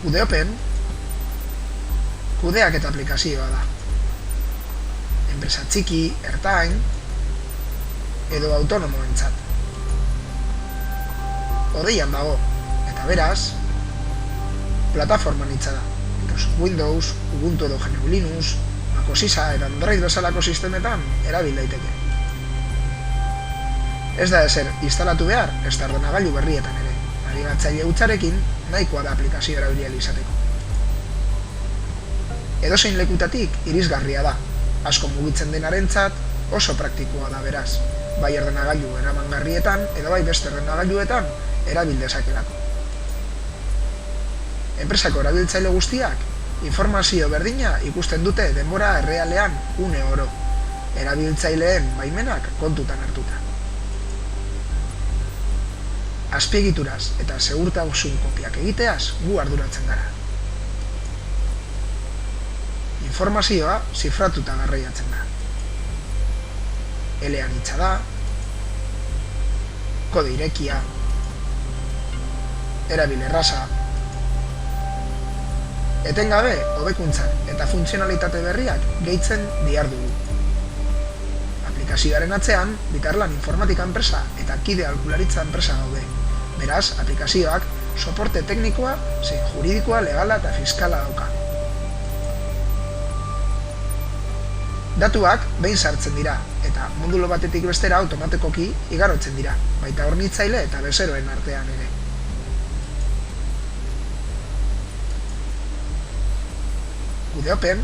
UdeOpen kudeaketa aplikazioa da. Enpresa txiki, ertain edo autonomoentzat. Hodeian dago, eta beraz, plataforman hitza da. Microsoft Windows, Ubuntu edo GNU Linux, Mac OS X eta Android bezalako sistemetan erabil daiteke. Ez da ezer instalatu behar, ezta ordenagailu berrietan ere. Nabigatzaile hutsarekin nahikoa da aplikazio erabili ahal izateko. Edozein lekutatik irisgarria da. Asko mugitzen denarentzat oso praktikoa da beraz. Bai ordenagailu eramangarrietan edo bai beste ordenagailuetan erabil dezakelako. Enpresako erabiltzaile guztiak informazio berdina ikusten dute denbora errealean une oro, erabiltzaileen baimenak kontutan hartuta. Azpiegituraz eta segurtasun kopiak egiteaz gu arduratzen gara. Informazioa zifratuta garraiatzen da. Eleanitza da, kode irekia, erabil erraza, etengabe hobekuntzak eta funtzionalitate berriak gehitzen dihardugu. Aplikazioaren atzean, Bikarlan informatika enpresa eta kide aholkularitza enpresa daude. Beraz, aplikazioak soporte teknikoa, zein juridikoa, legala eta fiskala dauka. Datuak behin sartzen dira, eta modulo batetik bestera automatikoki igarotzen dira, baita hornitzaile eta bezeroen artean ere. UdeOpen,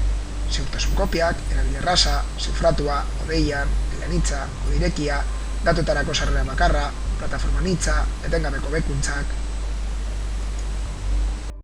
ziurtasun kopiak, erabil erraza, zifratua, hodeian, eleanitza, kode irekia, datuetarako sarrera bakarra, plataforman hitza, etengabeko bekuntzak,